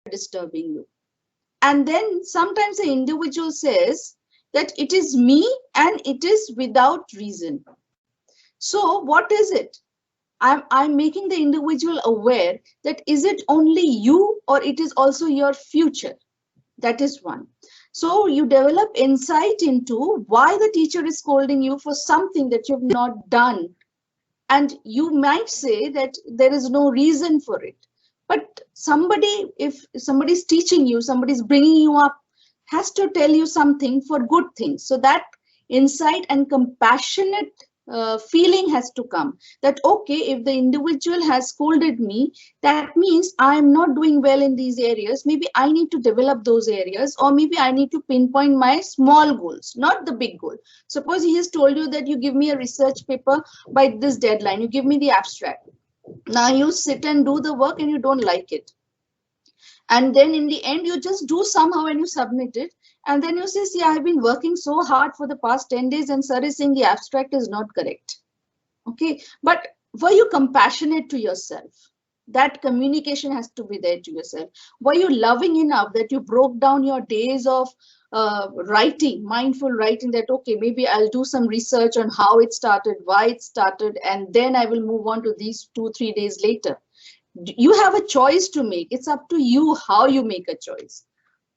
disturbing you. And then sometimes the individual says that it is me and it is without reason. So what is it? I'm making the individual aware that is it only you or it is also your future? That is one. So you develop insight into why the teacher is scolding you for something that you've not done. And you might say that there is no reason for it. But somebody, if somebody's teaching you, somebody's bringing you up, has to tell you something for good things. So that insight and compassionate feeling has to come that, okay, if the individual has scolded me, that means I'm not doing well in these areas. Maybe I need to develop those areas, or maybe I need to pinpoint my small goals, not the big goal. Suppose he has told you that you give me a research paper by this deadline, you give me the abstract. Now you sit and do the work and you don't like it. And then in the end, you just do somehow and you submit it. And then you say, see, I've been working so hard for the past 10 days and sir is saying the abstract is not correct. Okay, but were you compassionate to yourself? That communication has to be there to yourself. Were you loving enough that you broke down your days of writing, mindful writing, that, okay, maybe I'll do some research on how it started, why it started, and then I will move on to these 2-3 days later. You have a choice to make. It's up to you how you make a choice.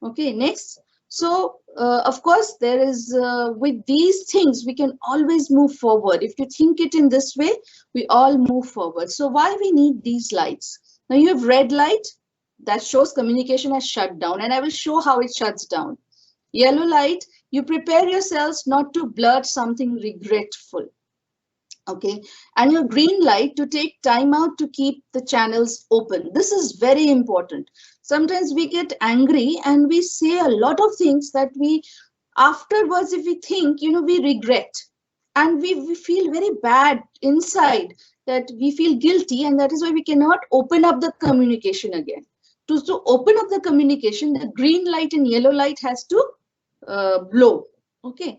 Okay, next. So, of course, there is, with these things, we can always move forward. If you think it in this way, we all move forward. So why we need these lights? Now you have red light that shows communication has shut down, and I will show how it shuts down. Yellow light, you prepare yourselves not to blurt something regretful. Okay, and your green light to take time out to keep the channels open. This is very important. Sometimes we get angry and we say a lot of things that we afterwards, if we think, we regret, and we feel very bad inside, that we feel guilty, and that is why we cannot open up the communication again. To open up the communication, the green light and yellow light has to blow. Okay,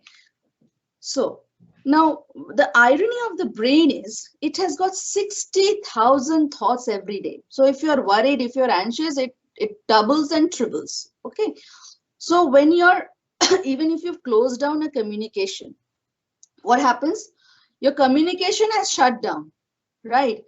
so now, the irony of the brain is it has got 60,000 thoughts every day. So if you're worried, if you're anxious, it doubles and triples. Okay. So when you're, even if you've closed down a communication, what happens? Your communication has shut down, right?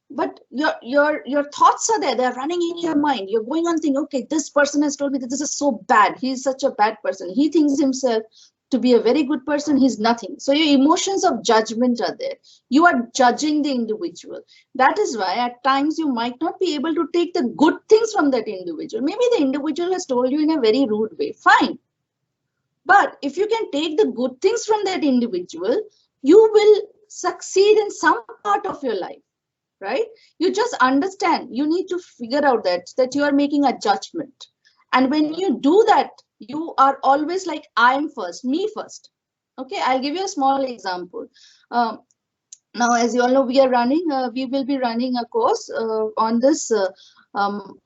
But your thoughts are there. They're running in your mind. You're going on thinking, okay, this person has told me that this is so bad. He's such a bad person. He thinks himself to be a very good person, he's nothing. So your emotions of judgment are there. You are judging the individual. That is why at times you might not be able to take the good things from that individual. Maybe the individual has told you in a very rude way, fine. But if you can take the good things from that individual, you will succeed in some part of your life, right? You just understand, you need to figure out that you are making a judgment. And when you do that, you are always like, I am first, me first. Okay, I'll give you a small example. Now, as you all know, we will be running a course on this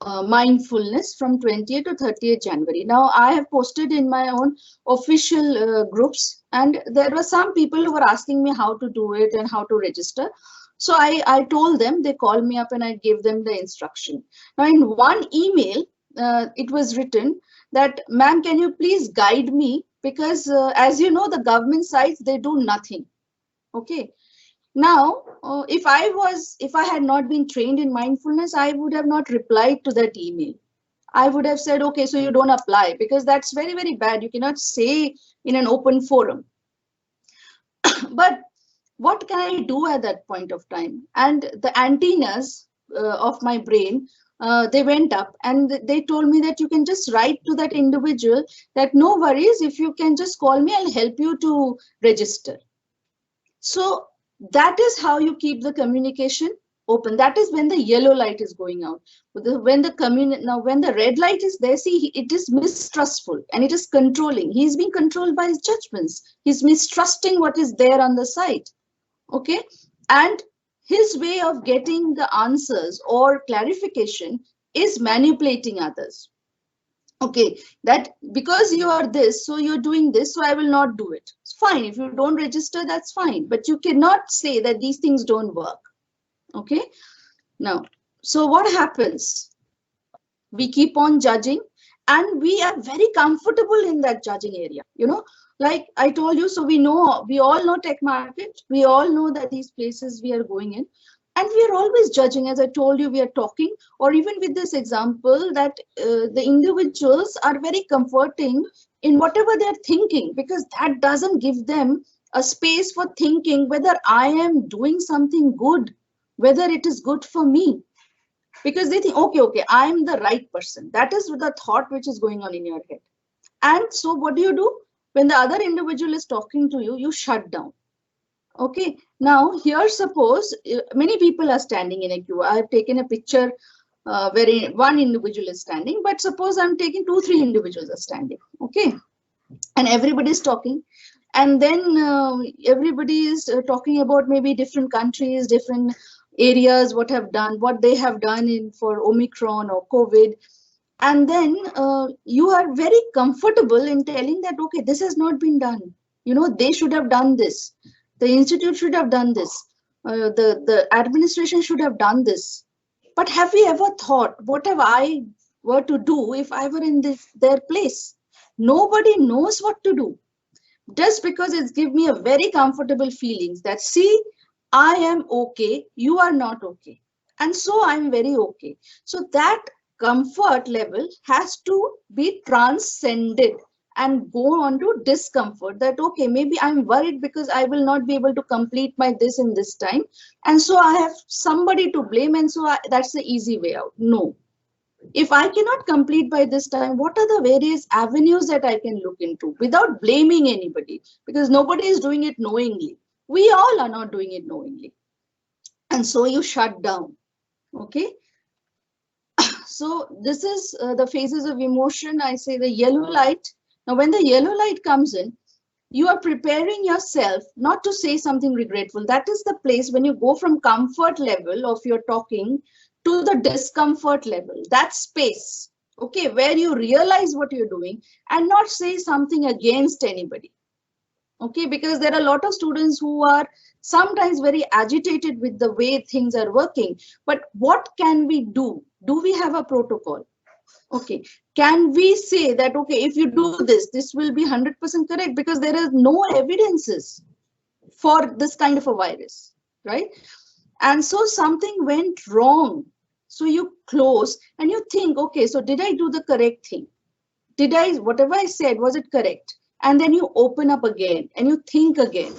mindfulness from 20th to 30th January. Now, I have posted in my own official groups, and there were some people who were asking me how to do it and how to register. So I told them, they called me up and I gave them the instruction. Now, in one email, it was written that, ma'am, can you please guide me? Because as you know, the government sites, they do nothing. Okay. Now, if I had not been trained in mindfulness, I would have not replied to that email. I would have said, okay, so you don't apply, because that's very, very bad. You cannot say in an open forum. But what can I do at that point of time? And the antennas of my brain, they went up and they told me that you can just write to that individual that no worries, if you can just call me, I'll help you to register. So that is how you keep the communication open. That is when the yellow light is going out. When the red light is there, see, it is mistrustful and it is controlling. He's being controlled by his judgments. He's mistrusting what is there on the site. Okay. And his way of getting the answers or clarification is manipulating others. Okay, that because you are this, so you're doing this, so I will not do it. It's fine. If you don't register, that's fine. But you cannot say that these things don't work. Okay. Now, so what happens We keep on judging, and we are very comfortable in that judging area. Like I told you, so we all know tech market, we all know that these places we are going in, and we are always judging. As I told you, we are talking, or even with this example, that the individuals are very comforting in whatever they're thinking, because that doesn't give them a space for thinking whether I am doing something good, whether it is good for me. Because they think, okay, I am the right person. That is the thought which is going on in your head. And so what do? When the other individual is talking to you, you shut down. Okay, now here suppose many people are standing in a queue. I have taken a picture where one individual is standing, but suppose I'm taking 2-3 individuals are standing. Okay, and everybody is talking, and then everybody is talking about maybe different countries, different areas, what they have done in for Omicron or COVID. And then you are very comfortable in telling that, okay, this has not been done. They should have done this. The institute should have done this. The administration should have done this. But have we ever thought, what have I were to do if I were in their place? Nobody knows what to do. Just because it's give me a very comfortable feelings that, see, I am okay, you are not okay. And so I'm very okay. So that comfort level has to be transcended and go on to discomfort, that okay, maybe I'm worried because I will not be able to complete my this in this time, and so I have somebody to blame, and so that's the easy way out. No, if I cannot complete by this time, what are the various avenues that I can look into without blaming anybody? Because nobody is doing it knowingly. We all are not doing it knowingly. And so you shut down. Okay. So this is the phases of emotion. I say the yellow light. Now, when the yellow light comes in, you are preparing yourself not to say something regretful. That is the place when you go from comfort level of your talking to the discomfort level. That space, okay, where you realize what you're doing and not say something against anybody. Okay, because there are a lot of students who are sometimes very agitated with the way things are working. But what can we do? Do we have a protocol? Okay, can we say that, okay, if you do this, this will be 100% correct, because there is no evidences for this kind of a virus, right? And so something went wrong. So you close and you think, okay, so did I do the correct thing? Whatever I said, was it correct? And then you open up again and you think again.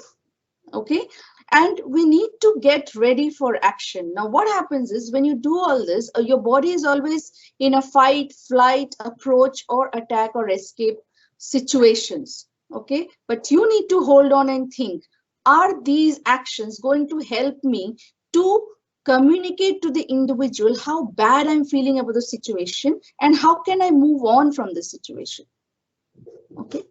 Okay. And we need to get ready for action. Now, what happens is when you do all this, your body is always in a fight, flight, approach, or attack or escape situations. Okay. But you need to hold on and think, are these actions going to help me to communicate to the individual how bad I'm feeling about the situation and how can I move on from the situation? Okay.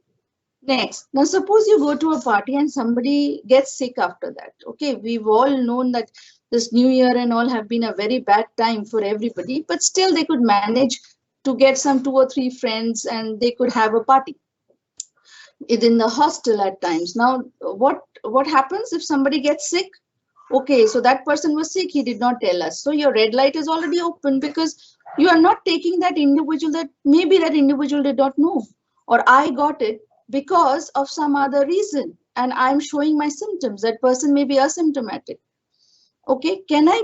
Next, now suppose you go to a party and somebody gets sick after that. Okay, we've all known that this new year and all have been a very bad time for everybody, but still they could manage to get some 2 or 3 friends and they could have a party in the hostel at times. Now, what happens if somebody gets sick? Okay, so that person was sick, he did not tell us. So your red light is already open because you are not taking that individual, that maybe that individual did not know, or I got it because of some other reason and I'm showing my symptoms. That person may be asymptomatic. Okay, can I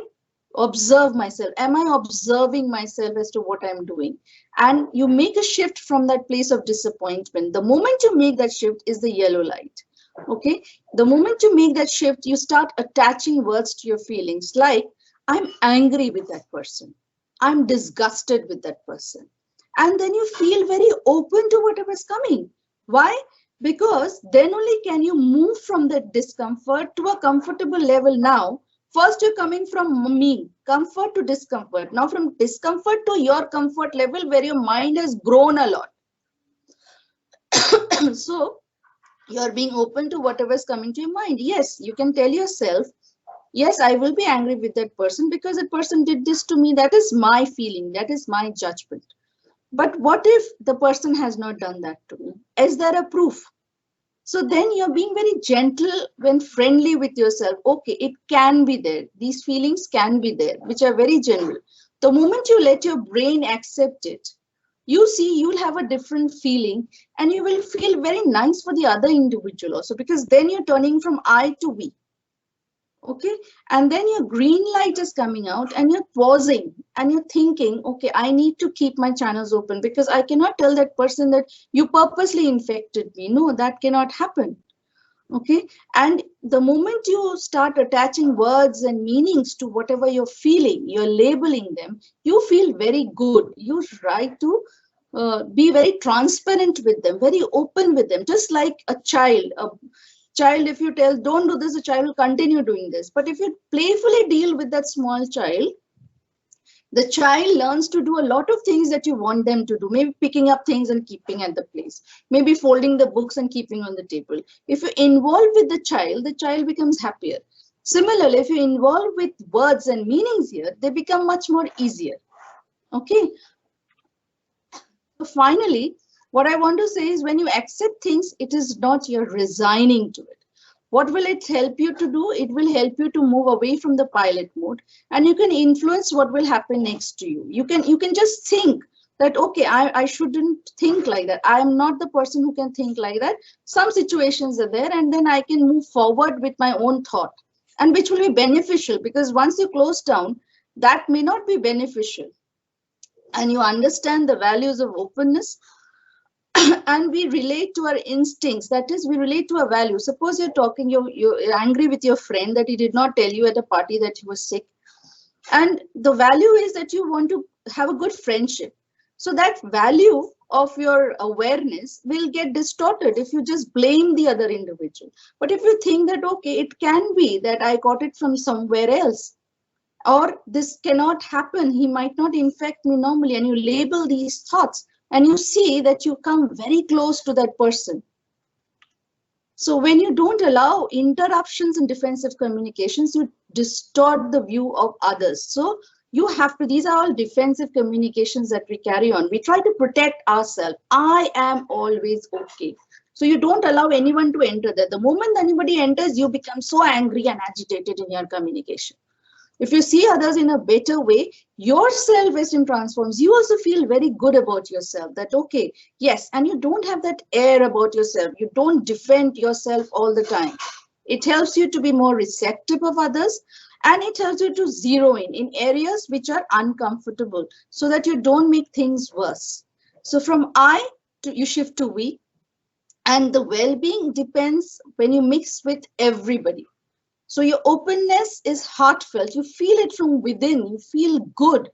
observe myself? Am I observing myself as to what I'm doing? And you make a shift from that place of disappointment. The moment you make that shift is the yellow light. Okay, the moment you make that shift, you start attaching words to your feelings, like I'm angry with that person, I'm disgusted with that person, and then you feel very open to whatever is coming. Why? Because then only can you move from that discomfort to a comfortable level. Now, first you're coming from me, comfort to discomfort. Now from discomfort to your comfort level where your mind has grown a lot. So you're being open to whatever is coming to your mind. Yes, you can tell yourself, yes, I will be angry with that person because that person did this to me. That is my feeling. That is my judgment. But what if the person has not done that to me? Is there a proof? So then you're being very gentle when friendly with yourself. Okay, it can be there. These feelings can be there, which are very general. The moment you let your brain accept it, you see, you'll have a different feeling, and you will feel very nice for the other individual also, because then you're turning from I to we. Okay, and then your green light is coming out, and you're pausing and you're thinking, okay, I need to keep my channels open, because I cannot tell that person that you purposely infected me. No, that cannot happen. Okay, and the moment you start attaching words and meanings to whatever you're feeling, you're labeling them, you feel very good. You try to be very transparent with them, very open with them, just like a child. Child, if you tell don't do this, the child will continue doing this. But if you playfully deal with that small child, the child learns to do a lot of things that you want them to do, maybe picking up things and keeping at the place, maybe folding the books and keeping on the table. If you involve with the child becomes happier. Similarly, if you involve with words and meanings here, they become much more easier. Okay, so finally, what I want to say is, when you accept things, it is not you're resigning to it. What will it help you to do? It will help you to move away from the pilot mode, and you can influence what will happen next to you. You can just think that, okay, I shouldn't think like that. I am not the person who can think like that. Some situations are there, and then I can move forward with my own thought, and which will be beneficial, because once you close down, that may not be beneficial. And you understand the values of openness, and we relate to our instincts. That is, we relate to our values. Suppose you're talking, you're angry with your friend that he did not tell you at a party that he was sick, and the value is that you want to have a good friendship. So that value of your awareness will get distorted if you just blame the other individual. But if you think that, okay, it can be that I got it from somewhere else, or this cannot happen, he might not infect me normally, and you label these thoughts, and you see that you come very close to that person. So when you don't allow interruptions in defensive communications, you distort the view of others. So you have to, these are all defensive communications that we carry on. We try to protect ourselves. I am always okay. So you don't allow anyone to enter there. The moment anybody enters, you become so angry and agitated in your communication. If you see others in a better way, your self-esteem transforms. You also feel very good about yourself, that, okay, yes, and you don't have that air about yourself. You don't defend yourself all the time. It helps you to be more receptive of others, and it helps you to zero in areas which are uncomfortable, so that you don't make things worse. So from I to you shift to we, and the well-being depends when you mix with everybody. So your openness is heartfelt. You feel it from within. You feel good.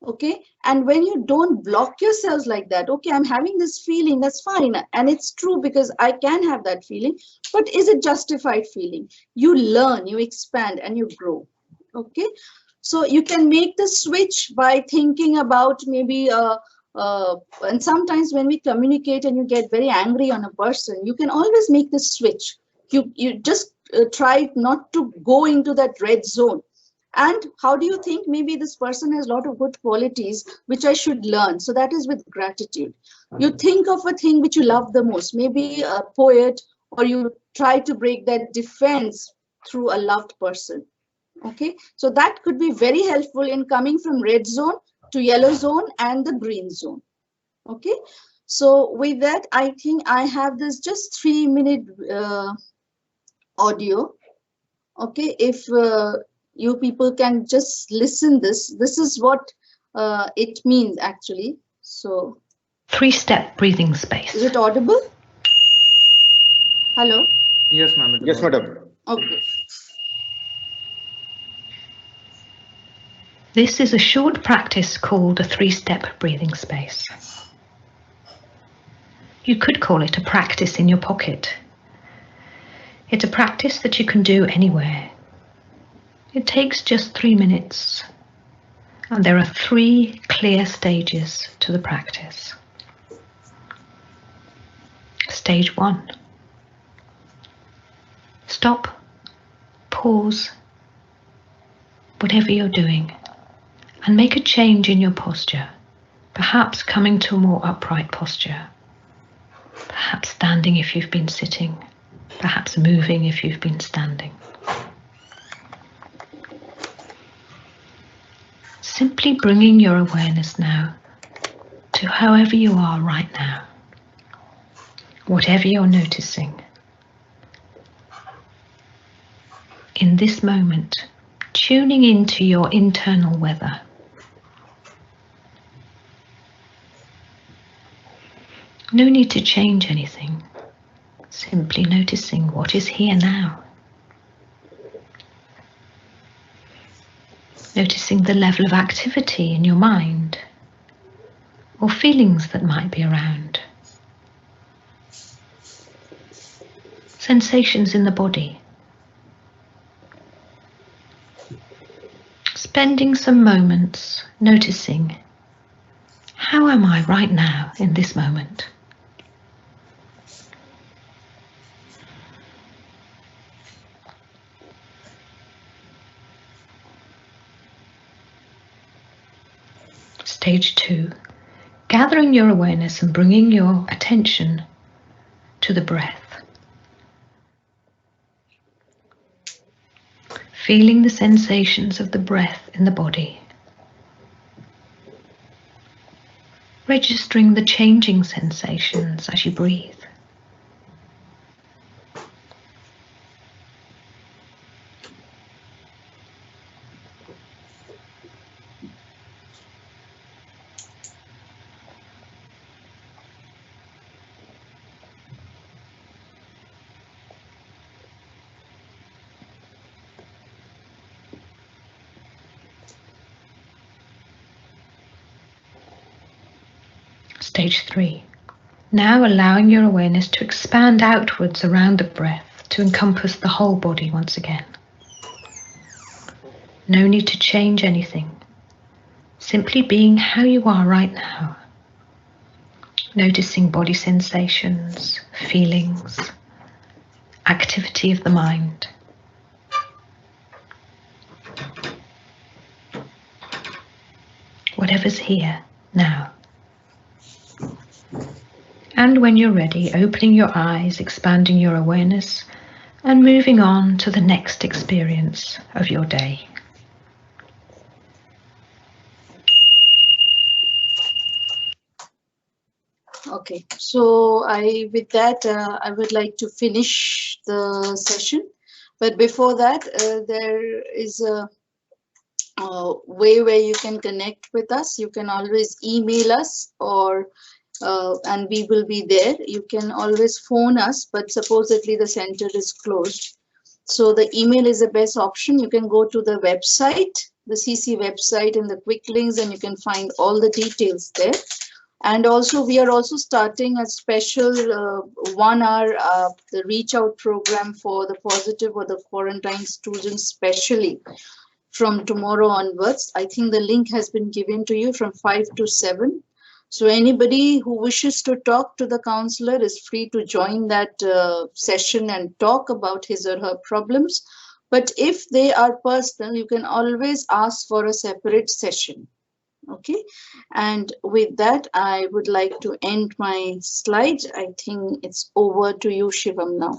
Okay. And when you don't block yourselves like that, okay, I'm having this feeling, that's fine. And it's true, because I can have that feeling. But is it justified feeling? You learn, you expand, and you grow. Okay. So you can make the switch by thinking about maybe, and sometimes when we communicate and you get very angry on a person, you can always make the switch. You just try not to go into that red zone. And how do you think? Maybe this person has a lot of good qualities which I should learn. So that is with gratitude. You think of a thing which you love the most, maybe a poet, or you try to break that defense through a loved person. Okay, so that could be very helpful in coming from red zone to yellow zone and the green zone. Okay, so with that, I think I have this just 3-minute audio. Okay, if you people can just listen this is what it means actually. So 3-step breathing space. Is it audible? Hello? Yes, ma'am. Yes, madam. Okay. This is a short practice called a 3-step breathing space. You could call it a practice in your pocket. It's a practice that you can do anywhere. It takes just 3 minutes, and there are 3 clear stages to the practice. Stage 1. Stop, pause, whatever you're doing, and make a change in your posture, perhaps coming to a more upright posture, perhaps standing if you've been sitting, perhaps moving if you've been standing. Simply bringing your awareness now to however you are right now, whatever you're noticing. In this moment, tuning into your internal weather. No need to change anything, simply noticing what is here now. Noticing the level of activity in your mind or feelings that might be around. Sensations in the body. Spending some moments noticing, how am I right now in this moment? Stage 2, gathering your awareness and bringing your attention to the breath. Feeling the sensations of the breath in the body. Registering the changing sensations as you breathe. Stage 3. Now allowing your awareness to expand outwards around the breath to encompass the whole body once again. No need to change anything. Simply being how you are right now. Noticing body sensations, feelings, activity of the mind. Whatever's here now. And when you're ready, opening your eyes, expanding your awareness, and moving on to the next experience of your day. Okay, so with that, I would like to finish the session. But before that, there is a way where you can connect with us. You can always email us and we will be there. You can always phone us, but supposedly the center is closed. So the email is the best option. You can go to the website, the CC website, and the quick links, and you can find all the details there. And also, we are also starting a special 1 hour the reach out program for the positive or the quarantine students, specially from tomorrow onwards. I think the link has been given to you from 5 to 7. So anybody who wishes to talk to the counselor is free to join that session and talk about his or her problems. But if they are personal, you can always ask for a separate session. Okay, and with that, I would like to end my slide. I think it's over to you, Shivam, now.